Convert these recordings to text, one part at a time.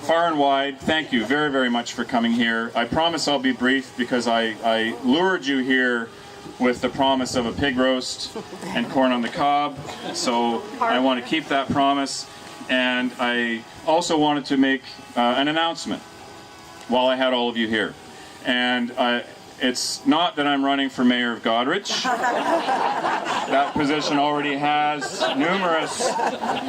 far and wide, thank you very, very much for coming here. I promise I'll be brief because I lured you here with the promise of a pig roast and corn on the cob. So I want to keep that promise. And I also wanted to make an announcement while I had all of you here. And it's not that I'm running for mayor of Goderich. That position already has numerous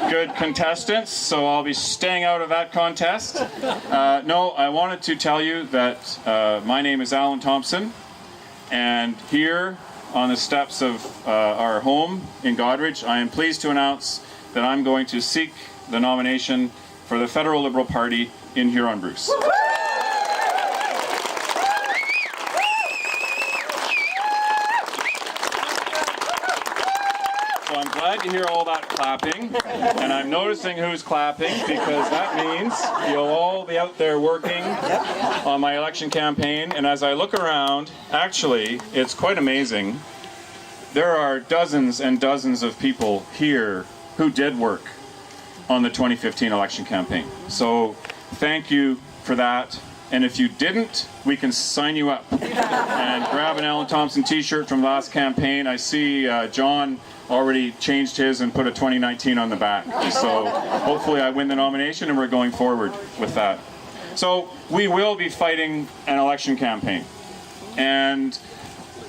good contestants, so I'll be staying out of that contest. No, I wanted to tell you that my name is Alan Thompson, and here on the steps of our home in Goderich, I am pleased to announce that I'm going to seek the nomination for the Federal Liberal Party in Huron-Bruce. I'm glad to hear all that clapping, and I'm noticing who's clapping because that means you'll all be out there working on my election campaign. And as I look around, actually, it's quite amazing. There are dozens and dozens of people here who did work on the 2015 election campaign. So thank you for that. And if you didn't, we can sign you up and grab an Alan Thompson t-shirt from last campaign. I see John already changed his and put a 2019 on the back. So hopefully I win the nomination and we're going forward with that. So we will be fighting an election campaign. And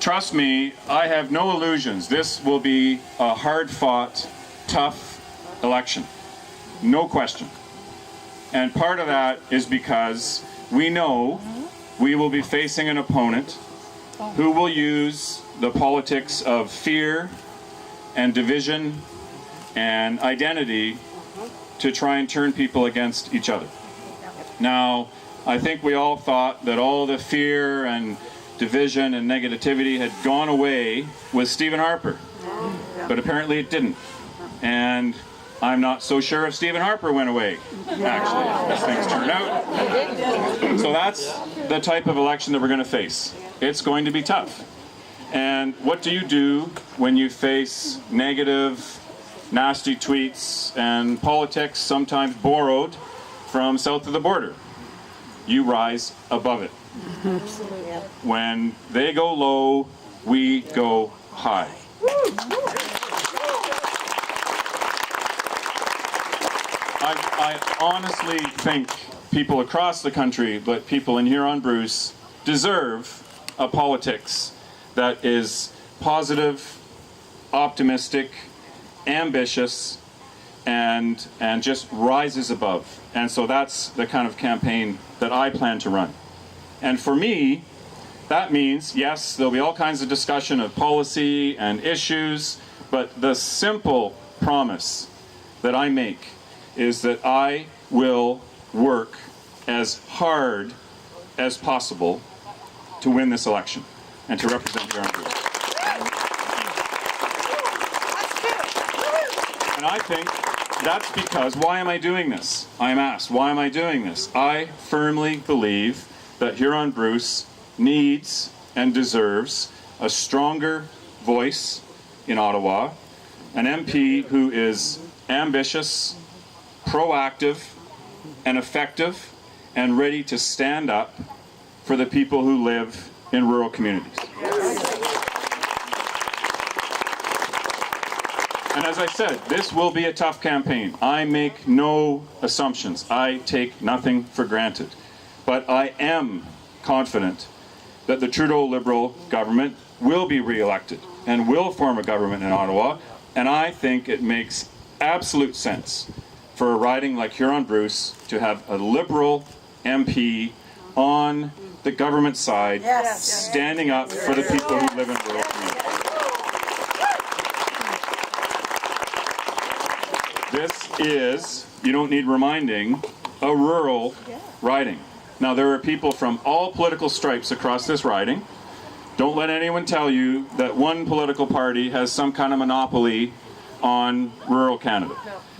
trust me, I have no illusions. This will be a hard-fought, tough election. No question. And part of that is because we know we will be facing an opponent who will use the politics of fear and division and identity to try and turn people against each other. Now, I think we all thought that all the fear and division and negativity had gone away with Stephen Harper, but apparently it didn't. And I'm not so sure if Stephen Harper went away, actually, as things turn out. So that's the type of election that we're going to face. It's going to be tough. And what do you do when you face negative, nasty tweets and politics, sometimes borrowed from south of the border? You rise above it. When they go low, we go high. I honestly think people across the country, but people in Huron-Bruce, deserve a politics that is positive, optimistic, ambitious, and just rises above. And so that's the kind of campaign that I plan to run. And for me, that means, yes, there'll be all kinds of discussion of policy and issues, but the simple promise that I make is that I will work as hard as possible to win this election and to represent Huron-Bruce. And I think that's because, why am I doing this? I am asked, why am I doing this? I firmly believe that Huron-Bruce needs and deserves a stronger voice in Ottawa, an MP who is ambitious, proactive, and effective, and ready to stand up for the people who live in rural communities. And as I said, this will be a tough campaign. I make no assumptions. I take nothing for granted. But I am confident that the Trudeau Liberal government will be re-elected and will form a government in Ottawa. And I think it makes absolute sense for a riding like Huron-Bruce to have a Liberal MP on the government side, standing up for the people who live in rural communities. This is, you don't need reminding, a rural riding. Now, there are people from all political stripes across this riding. Don't let anyone tell you that one political party has some kind of monopoly on rural Canada.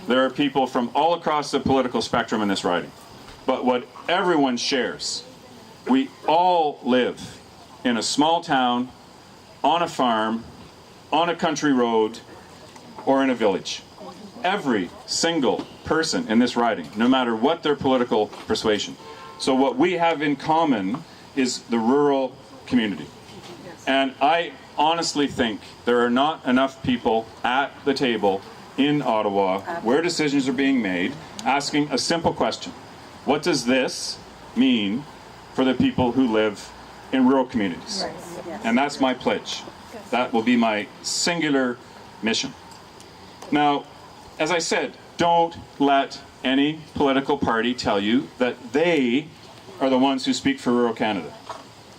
There are people from all across the political spectrum in this riding. But what everyone shares, we all live in a small town, on a farm, on a country road, or in a village. every single person in this riding, no matter what their political persuasion. So what we have in common is the rural community. And I honestly think there are not enough people at the table in Ottawa where decisions are being made asking a simple question. What does this mean for the people who live in rural communities? And that's my pledge. That will be my singular mission. Now, as I said, don't let any political party tell you that they are the ones who speak for rural Canada.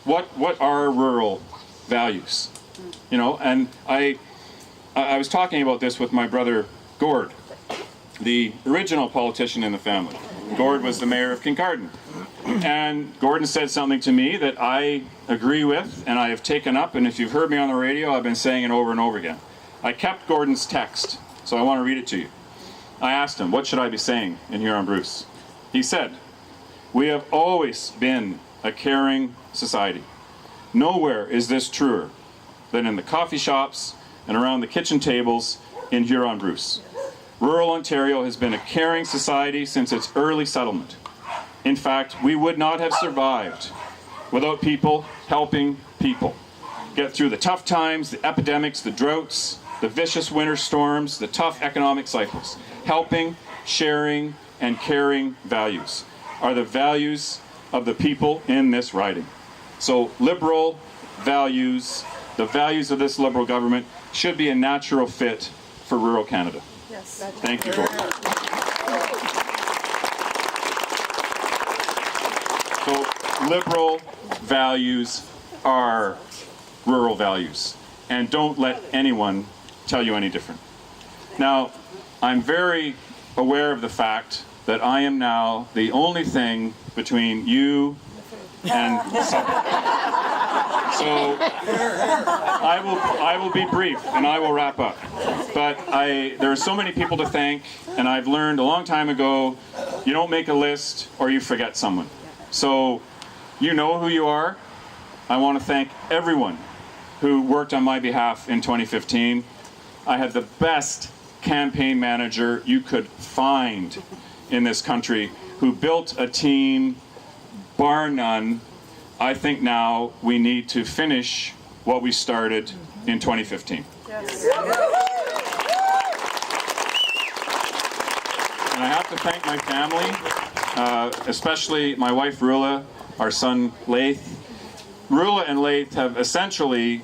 What are rural values? You know, and I was talking about this with my brother Gord, the original politician in the family. Gord was the mayor of Kincardine. And Gordon said something to me that I agree with and I have taken up, and if you've heard me on the radio, I've been saying it over and over again. I kept Gordon's text, so I want to read it to you. I asked him, what should I be saying in Huron-Bruce? He said, "We have always been a caring society. Nowhere is this truer than in the coffee shops and around the kitchen tables in Huron-Bruce. Rural Ontario has been a caring society since its early settlement. In fact, we would not have survived without people helping people get through the tough times, the epidemics, the droughts, the vicious winter storms, the tough economic cycles. Helping, sharing, and caring values are the values of the people in this riding. So Liberal values, the values of this Liberal government, should be a natural fit for rural Canada." Yes. Thank you, Gordon. So Liberal values are rural values, and don't let anyone tell you any different. Now, I'm very aware of the fact that I am now the only thing between you and supper. So I will be brief and I will wrap up. But there are so many people to thank, and I've learned a long time ago, you don't make a list or you forget someone. So you know who you are. I want to thank everyone who worked on my behalf in 2015. I had the best campaign manager you could find in this country who built a team, bar none. I think now we need to finish what we started in 2015. Yes. And I have to thank my family, especially my wife Rula, our son Laith. Rula and Laith have essentially